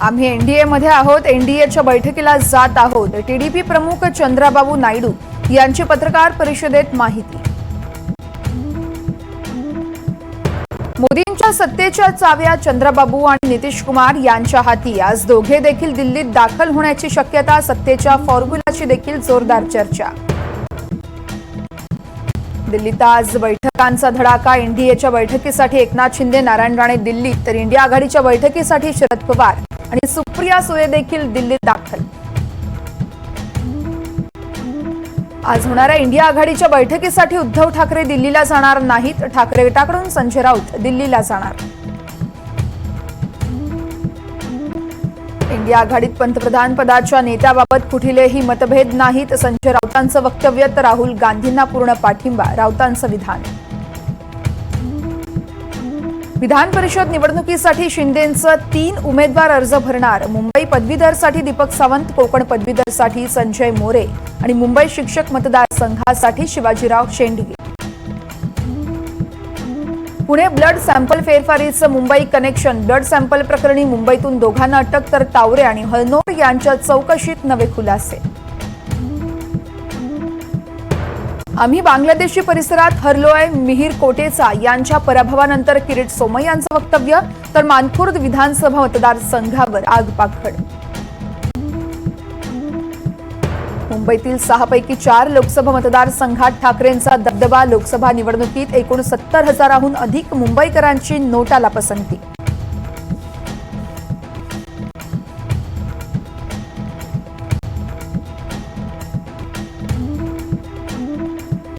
आम्ही एनडीए मध्ये आहोत, एनडीएच्या बैठकीला जात आहोत. टीडीपी प्रमुख चंद्राबाबू नायडू यांची पत्रकार परिषदेत माहिती. मोदींच्या सत्तेच्या चाव्या चंद्राबाबू आणि नितीश कुमार यांच्या हाती. आज दोघे देखील दिल्लीत दाखल होण्याची शक्यता. सत्तेच्या फॉर्म्युलाची देखील जोरदार चर्चा. दिल्लीत आज बैठकांचा धडाका. एनडीएच्या बैठकीसाठी एकनाथ शिंदे, नारायण राणे दिल्लीत, तर इंडिया आघाडीच्या बैठकीसाठी शरद पवार आणि सुप्रिया सुळे देखील दिल्लीत दाखल. आज होणाऱ्या इंडिया आघाडीच्या बैठकीसाठी उद्धव ठाकरे दिल्लीला जाणार नाहीत. ठाकरे गटाकडून संजय राऊत दिल्लीला जाणार. इंडिया आघाडीत पंतप्रधान पदाच्या नेत्याबाबत कुठलेही मतभेद नाहीत. संजय राऊतांचं वक्तव्य तर राहुल गांधींना पूर्ण पाठिंबा. राऊतांचं विधान. विधान परिषद निवडणुकीसाठी शिंदेंचं 3 उमेदवार अर्ज भरणार. मुंबई पदवीधरसाठी दीपक सावंत, कोकण पदवीधरसाठी संजय मोरे आणि मुंबई शिक्षक मतदारसंघासाठी शिवाजीराव शेंडगे. पुणे ब्लड सॅम्पल फेरफारीचं मुंबई कनेक्शन. ब्लड सॅम्पल प्रकरणी मुंबईतून दोघांना अटक, तर तावरे आणि हळनोर यांच्या चौकशीत नवे खुलासे. आम्ही बांगलादेशी परिसरात हरलोय. मिहीर कोटेचा यांच्या पराभवानंतर किरीट सोमय्यांचं वक्तव्य, तर मानखुर्द विधानसभा मतदारसंघावर आग पाखड. मुंबईतील 6 पैकी 4 लोकसभा मतदारसंघात ठाकरेंचा दबदबा. लोकसभा निवडणुकीत एकूण 70,000हून अधिक मुंबईकरांची नोटाला पसंती.